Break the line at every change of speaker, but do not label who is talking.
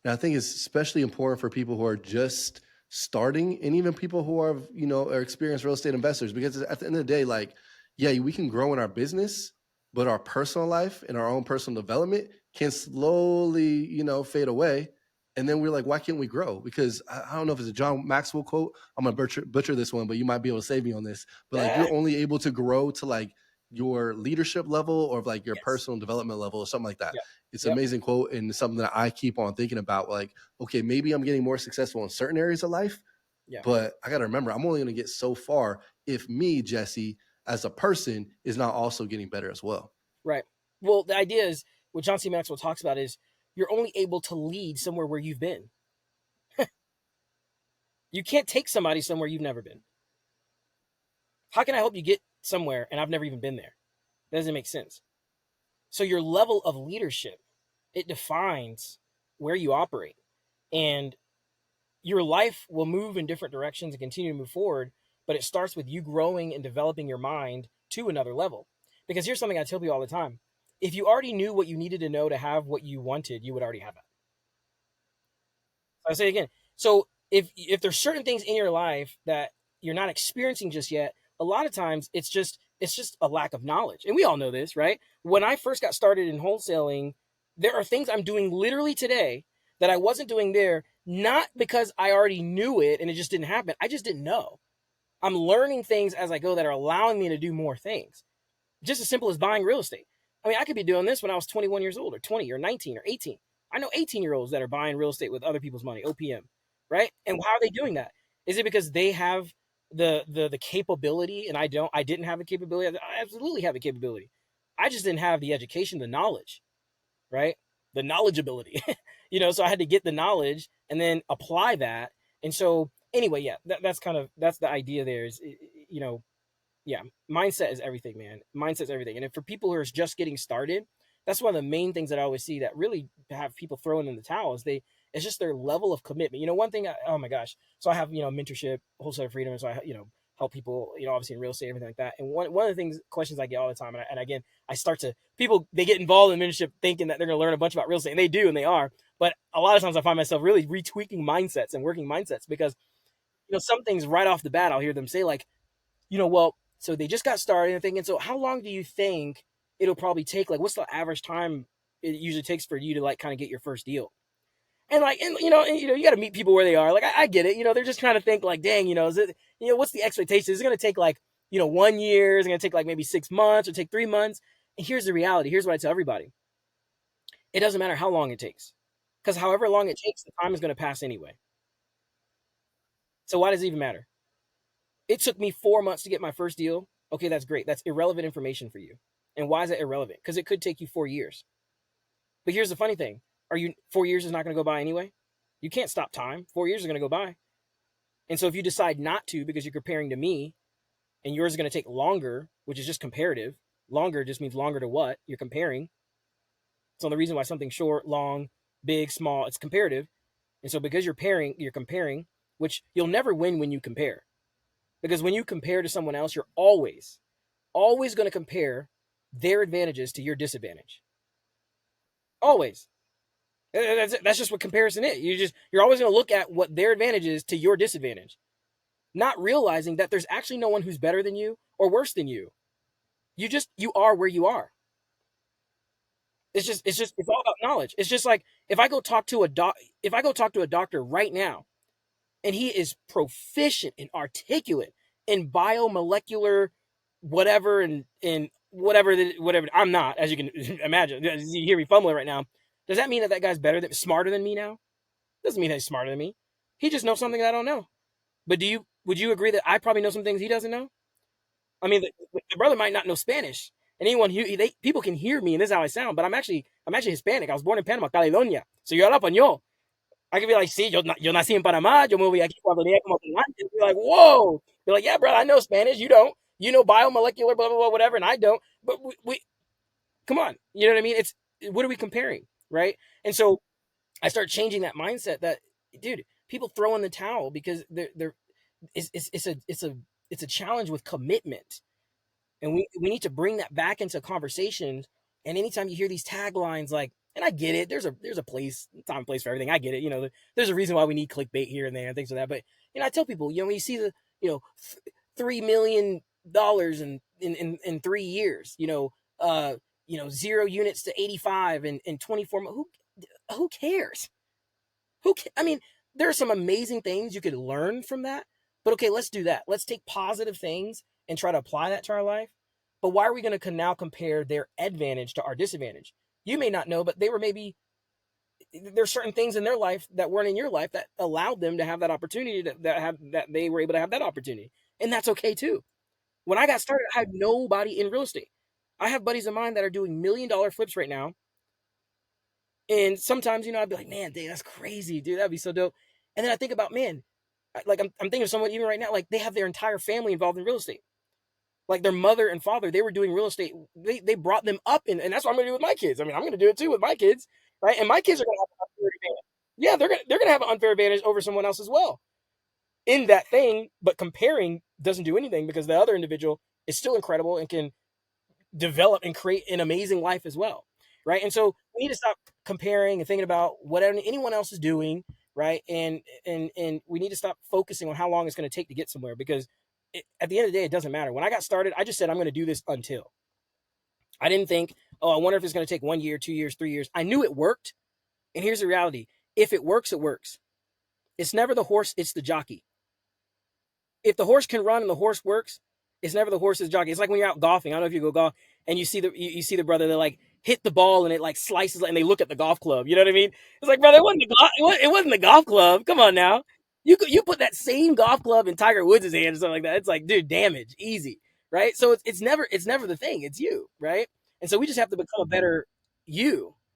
And I think it's especially important for people who are just starting and even people who are, are experienced real estate investors because at the end of the day, like, yeah, we can grow in our business, but our personal life and our own personal development can slowly, fade away. And then we're like, why can't we grow? Because I don't know if it's a John Maxwell quote. I'm gonna butcher this one, but you might be able to save me on this. But like,
Ah,
you're only able to grow to like your leadership level or like your
yes.
personal development level or something like that.
Yep.
It's an
Yep.
amazing quote and something that I keep on thinking about. Like, okay, maybe I'm getting more successful in certain areas of life,
Yeah.
but I got to remember, I'm only going to get so far if me, Jesse, as a person, is not also getting better as well.
Right. Well, the idea is what John C. Maxwell talks about is you're only able to lead somewhere where you've been. You can't take somebody somewhere you've never been. How can I help you get somewhere and I've never even been there? That doesn't make sense. So your level of leadership, it defines where you operate. And your life will move in different directions and continue to move forward, but it starts with you growing and developing your mind to another level. Because here's something I tell people all the time. If you already knew what you needed to know to have what you wanted, you would already have it. I say again. So if there's certain things in your life that you're not experiencing just yet, a lot of times it's just a lack of knowledge. And we all know this, right? When I first got started in wholesaling, there are things I'm doing literally today that I wasn't doing there, not because I already knew it and it just didn't happen. I just didn't know. I'm learning things as I go that are allowing me to do more things. Just as simple as buying real estate. I mean, I could be doing this when I was 21 years old or 20 or 19 or 18. I know 18-year-olds that are buying real estate with other people's money, OPM, right? And how are they doing that? Is it because they have the capability and I didn't have the capability? I absolutely have the capability. I just didn't have the education, the knowledge, right? The knowledgeability. So I had to get the knowledge and then apply that. And so anyway, yeah, that's the idea there is you know yeah, mindset is everything, man. Mindset's everything. And if for people who are just getting started, that's one of the main things that I always see that really have people throwing in the towel is it's just their level of commitment. One thing, oh my gosh. So I have, mentorship, wholesale freedom. And so I, help people, obviously in real estate, everything like that. And one of the questions I get all the time, and again, I start to, people, they get involved in mentorship thinking that they're going to learn a bunch about real estate, and they do, and they are. But a lot of times I find myself really retweaking mindsets and working mindsets because, some things right off the bat, I'll hear them say like, well, so they just got started and thinking, so how long do you think it'll probably take? Like, what's the average time it usually takes for you to like kind of get your first deal? And like, you got to meet people where they are. Like, I get it. They're just trying to think like, dang, is it, what's the expectation? Is it going to take like, 1 year? Is it going to take like maybe 6 months or take 3 months? And here's the reality. Here's what I tell everybody. It doesn't matter how long it takes, because however long it takes, the time is going to pass anyway. So why does it even matter? It took me 4 months to get my first deal. Okay, that's great. That's irrelevant information for you. And why is that irrelevant? Because it could take you 4 years. But here's the funny thing: 4 years is not going to go by anyway? You can't stop time. 4 years is going to go by. And so if you decide not to because you're comparing to me, and yours is going to take longer, which is just comparative. Longer just means longer to what you're comparing. So the reason why something's short, long, big, small, it's comparative. And so because you're comparing, which you'll never win when you compare. Because when you compare to someone else, you're always going to compare their advantages to your disadvantage. Always. That's just what comparison is. You're always going to look at what their advantage is to your disadvantage, not realizing that there's actually no one who's better than you or worse than you. You are where you are. It's all about knowledge. It's just like if I go talk to a doctor right now and he is proficient and articulate in biomolecular whatever and whatever I'm not, as you can imagine. You hear me fumbling right now. Does that mean that guy's smarter than me now? Doesn't mean that he's smarter than me. He just knows something that I don't know. But would you agree that I probably know some things he doesn't know? I mean, the brother might not know Spanish, and people can hear me, and this is how I sound. But I'm actually Hispanic. I was born in Panama, Caledonia. So yo hablo español. I could be like, sí, yo nací en Panamá, yo me voy aquí cuando tenía como años. Be like, whoa. Be like, yeah, bro, I know Spanish. You don't. You know biomolecular, blah, blah, blah, whatever, and I don't. But we come on. You know what I mean? What are we comparing, right? And so I start changing that mindset that, dude, people throw in the towel because it's a challenge with commitment. And we need to bring that back into conversations. And anytime you hear these taglines like, And I get it. There's a place, time and place for everything. I get it. There's a reason why we need clickbait here and there and things like that. But I tell people, when you see the $3 million in 3 years, 0 units to 85 in 24 months. Who cares? I mean, there are some amazing things you could learn from that. But okay, let's do that. Let's take positive things and try to apply that to our life. But why are we going to now compare their advantage to our disadvantage? You may not know, but there's certain things in their life that weren't in your life that allowed them to have that opportunity, that they were able to have that opportunity, and that's okay too. When I got started, I had nobody in real estate. I have buddies of mine that are doing $1 million flips right now, and sometimes, I'd be like, man, Dave, that's crazy, dude. That'd be so dope. And then I think about, man, I'm thinking of someone even right now, like they have their entire family involved in real estate. Like their mother and father, they were doing real estate. They brought them up in, and that's what I'm gonna do with my kids. I mean, I'm gonna do it too with my kids, right? And my kids are gonna have an unfair advantage. Yeah, they're gonna have an unfair advantage over someone else as well in that thing. But comparing doesn't do anything because the other individual is still incredible and can develop and create an amazing life as well, right? And so we need to stop comparing and thinking about what anyone else is doing, right? And we need to stop focusing on how long it's going to take to get somewhere, because at the end of the day, it doesn't matter. When I got started, I just said I'm going to do this until. I didn't think, oh, I wonder if it's going to take 1 year, 2 years, 3 years. I knew it worked, and here's the reality: if it works, it works. It's never the horse; it's the jockey. If the horse can run and the horse works, it's never the horse's jockey. It's like when you're out golfing. I don't know if you go golf and you see the brother that like hit the ball and it like slices, and they look at the golf club. You know what I mean? It's like, brother, it wasn't the golf club. Come on now. You put that same golf club in Tiger Woods' hand or something like that. It's like, dude, damage, easy, right? So it's never the thing. It's you, right? And so we just have to become a better you.